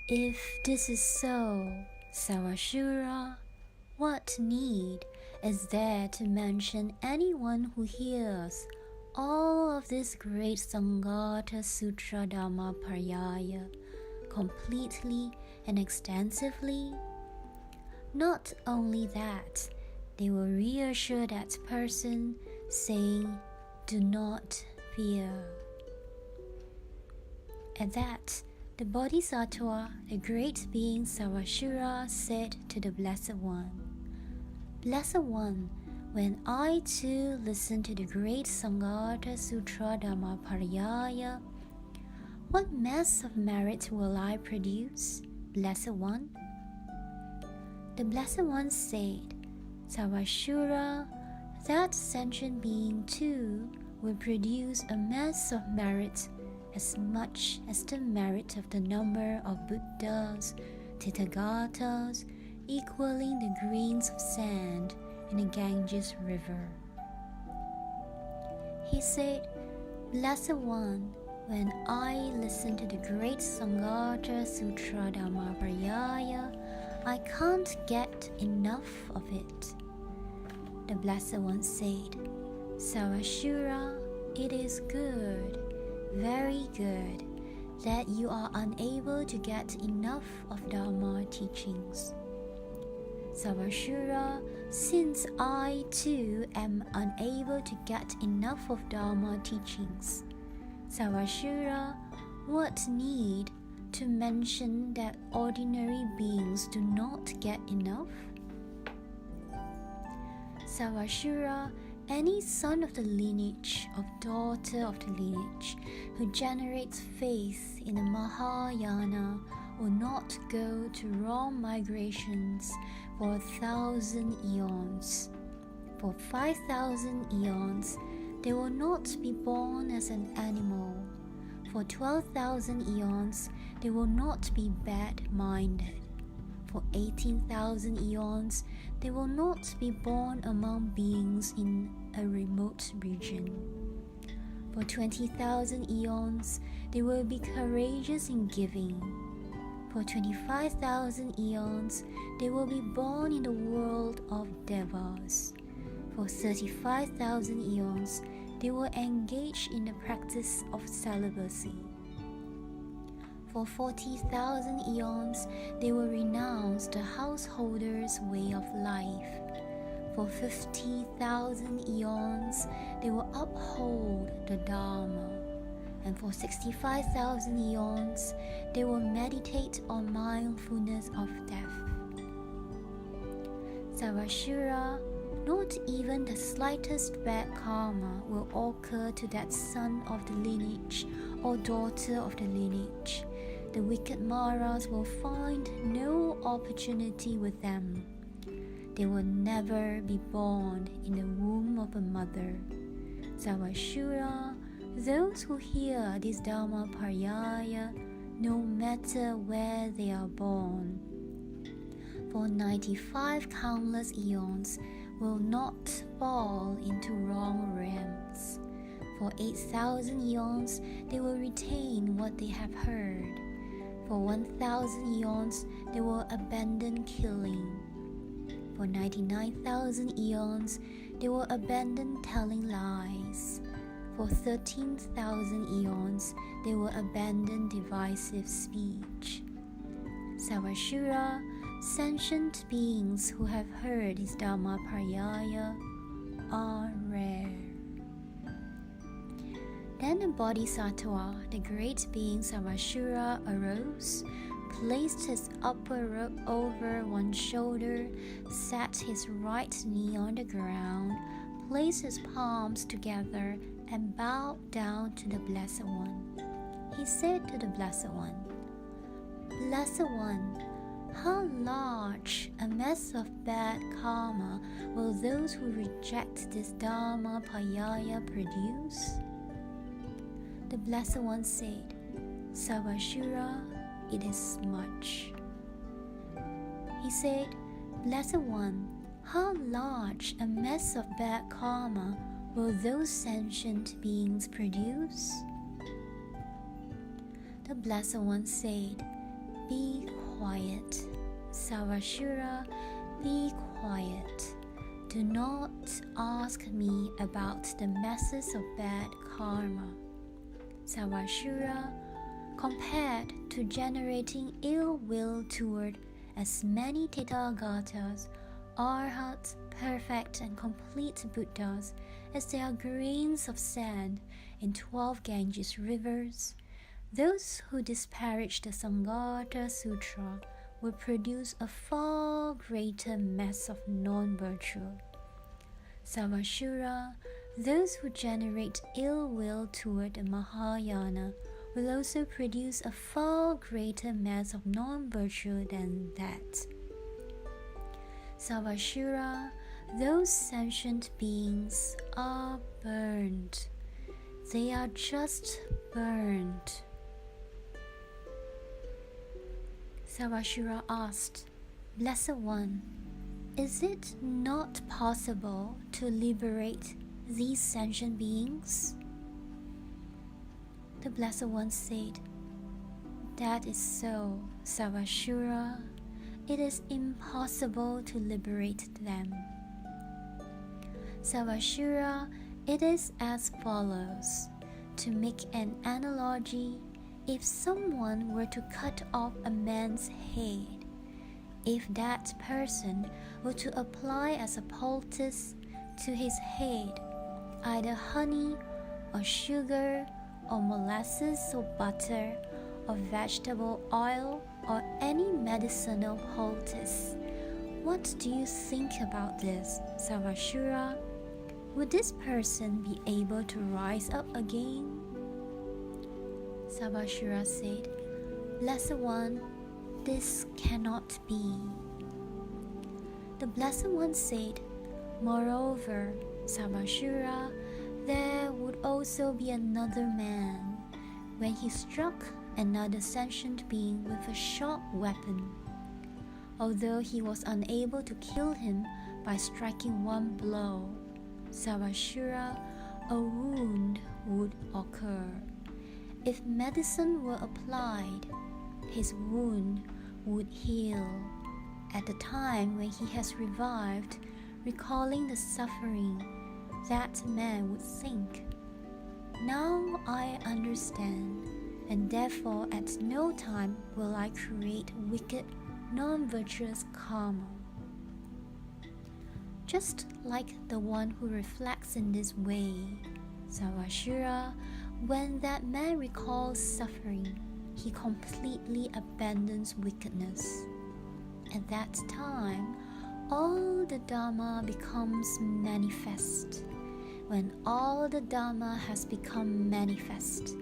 If this is so, Sarashura, what need is there to mention anyone who hears all of this great Sanghata Sutra Dharmaparyaya completely and extensively? Not only that, they will reassure that person, saying, "Do not fear." At that, the Bodhisattva, the great being Sarashura, said to the Blessed One, "Blessed One, when I too listen to the great Sanghata Sutra Dharmaparyaya, what mass of merit will I produce, Blessed One?" The Blessed One said, "Sarashura, that sentient being too will produce a mass of merit as much as the merit of the number of Buddhas, Tathagatas, equaling the grains of sand in the Ganges River." He said, "Blessed One, when I listen to the great Sanghata Sutra Dharmaparyaya, I can't get enough of it." The Blessed One said, "Sarashura, it is good, very good, that you are unable to get enough of Dharma teachings. Sarashura, since I too am unable to get enough of Dharma teachings, Sarashura, what need to mention that ordinary beings do not get enough? Sarashura, any son of the lineage, of daughter of the lineage, who generates faith in the Mahayana will not go to wrong migrations for 1,000 eons. For 5,000 eons, they will not be born as an animal. For 12,000 eons, they will not be bad-minded. For 18,000 eons, they will not be born among beings in a remote region. For 20,000 eons, they will be courageous in giving. For 25,000 eons, they will be born in the world of devas. For 35,000 eons, they will engage in the practice of celibacy. For 40,000 eons, they will renounce the householder's way of life. For 50,000 eons, they will uphold the Dharma. And for 65,000 eons, they will meditate on mindfulness of death. Sarashura, not even the slightest bad karma will occur to that son of the lineage or daughter of the lineage. The wicked Maras will find no opportunity with them. They will never be born in the womb of a mother. Sarashura, those who hear this Dharmaparyaya, no matter where they are born, for 95 countless eons, will not fall into wrong realms. For 8,000 eons, they will retain what they have heard. For 1,000 eons, they will abandon killing. For 99,000 eons, they will abandon telling lies. For 13,000 eons, they will abandon divisive speech. Sarashura, sentient beings who have heard his Dharmaparyaya are rare. Then the Bodhisattva, the great being Sarashura, arose, placed his upper robe over one shoulder, set his right knee on the ground, placed his palms together, and bowed down to the Blessed One. He said to the Blessed One, "Blessed One, how large a mass of bad karma will those who reject this Dharmaparyaya produce?" The Blessed One said, "Sarashura, it is much." He said, "Blessed One, how large a mass of bad karma will those sentient beings produce?" The Blessed One said, be quiet. Sarvashura, be quiet. Do not ask me about the masses of bad karma. Sarvashura, compared to generating ill will toward as many Tathagatas, Arhats, perfect and complete Buddhas, as there are grains of sand in 12 Ganges rivers, those who disparage the Sanghata Sutra will produce a far greater mass of non-virtue. Sarvashura, those who generate ill will toward the Mahayana will also produce a far greater mass of non-virtue than that. Sarvashura, those sentient beings are burned. They are just burned. Sarvashura asked, Blessed One, is it not possible to liberate these sentient beings? The Blessed One said, That is so, Sarvashura. It is impossible to liberate them. Sarvashura, it is as follows. To make an analogy, if someone were to cut off a man's head, if that person were to apply as a poultice to his head either honey or sugar or molasses or butter or vegetable oil or any medicinal poultice, what do you think about this, Sarvashura? Would this person be able to rise up again? Sarvashura said, Blessed One, this cannot be. The Blessed One said, Moreover, Sarvashura, there would also be another man when he struck another sentient being with a sharp weapon. Although he was unable to kill him by striking one blow, Sarvashura, a wound would occur. If medicine were applied, his wound would heal. At the time when he has revived, recalling the suffering, that man would think, Now I understand, and therefore at no time will I create wicked, non-virtuous karma. Just like the one who reflects in this way, Sarvashura, when that man recalls suffering, he completely abandons wickedness. At that time, all the Dharma becomes manifest. When all the Dharma has become manifest,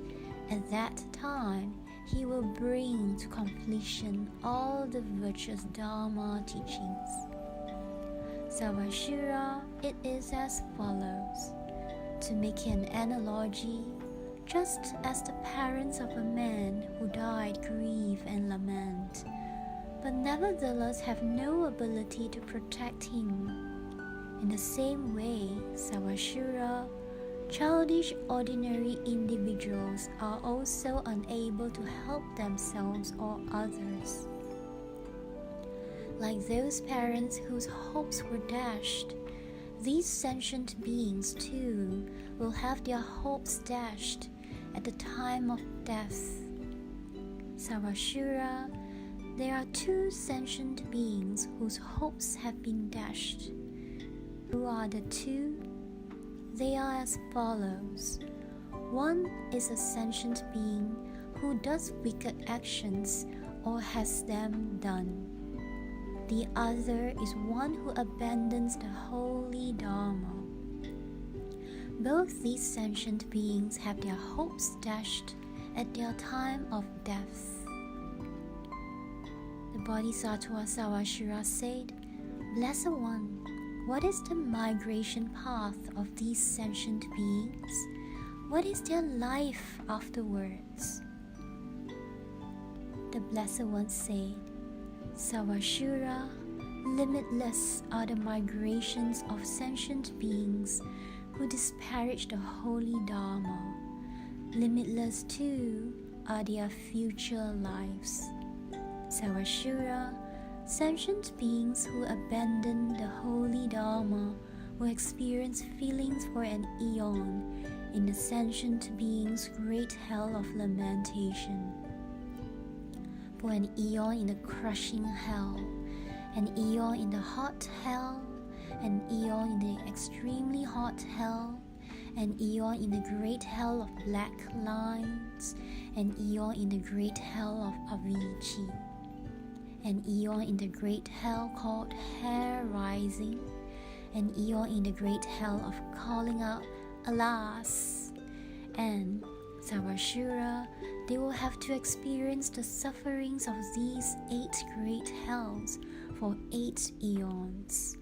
at that time he will bring to completion all the virtuous Dharma teachings. Sarvashura, it is as follows. To make an analogy, just as the parents of a man who died grieve and lament, but nevertheless have no ability to protect him, in the same way, Sarvashura, childish ordinary individuals are also unable to help themselves or others. Like those parents whose hopes were dashed, these sentient beings too will have their hopes dashed at the time of death. Sarvashura, there are two sentient beings whose hopes have been dashed. Who are the two? They are as follows. One is a sentient being who does wicked actions or has them done. The other is one who abandons the holy Dharma. Both these sentient beings have their hopes dashed at their time of death. The Bodhisattva Sarvashura said, Blessed One, what is the migration path of these sentient beings? What is their life afterwards? The Blessed One said, Sarvashura, limitless are the migrations of sentient beings who disparage the holy Dharma. Limitless too are their future lives. Sarashura, sentient beings who abandon the holy Dharma will experience feelings for an eon in the sentient being's great hell of lamentation. For an eon in the crushing hell, an eon in the hot hell, an eon in the extremely hot hell, an eon in the great hell of black lines, an eon in the great hell of Avicii, an eon in the great hell called hair rising, an eon in the great hell of calling out alas, and Sarashura, they will have to experience the sufferings of these 8 great hells for 8 eons.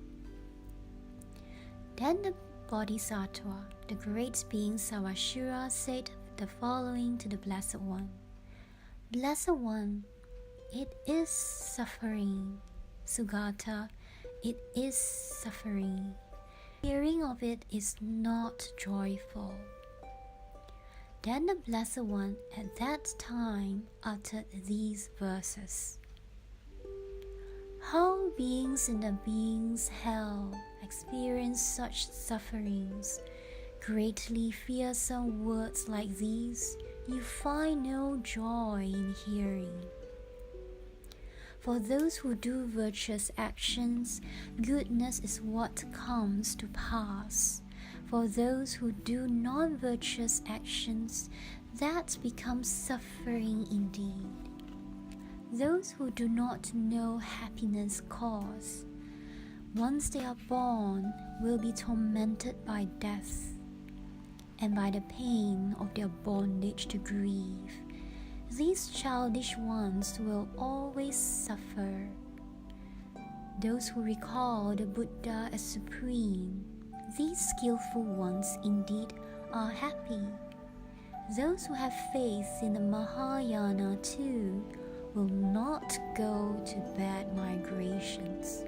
Then the Bodhisattva, the great being Sarashura, said the following to the Blessed One: Blessed One, it is suffering. Sanghata, it is suffering. Hearing of it is not joyful. Then the Blessed One at that time uttered these verses: How beings in the being's hell experience such sufferings, greatly fearsome words like these you find no joy in hearing. For those who do virtuous actions, goodness is what comes to pass. For those who do non-virtuous actions, that becomes suffering indeed. Those who do not know happiness' cause, once they are born, will be tormented by death and by the pain of their bondage to grief. These childish ones will always suffer. Those who recall the Buddha as supreme, these skillful ones indeed are happy. Those who have faith in the Mahayana too will not go to bad migrations.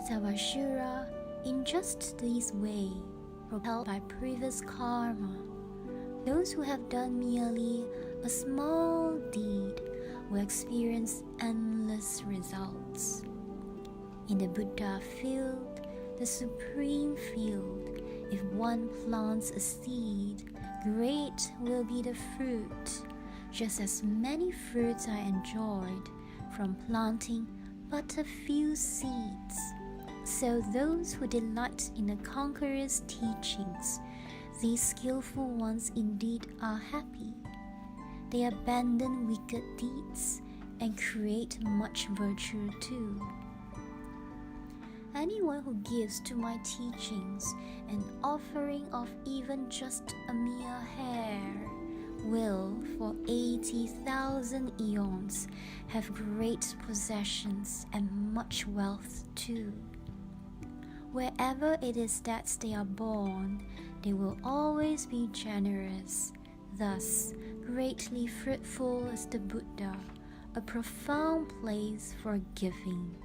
Sarashura, in just this way, propelled by previous karma, those who have done merely a small deed will experience endless results. In the Buddha field, the supreme field, if one plants a seed, great will be the fruit, just as many fruits are enjoyed from planting but a few seeds. So those who delight in the conqueror's teachings, these skillful ones indeed are happy. They abandon wicked deeds and create much virtue too. Anyone who gives to my teachings an offering of even just a mere hair will, for 80,000 eons, have great possessions and much wealth too. Wherever it is that they are born, they will always be generous. Thus, greatly fruitful is the Buddha, a profound place for giving.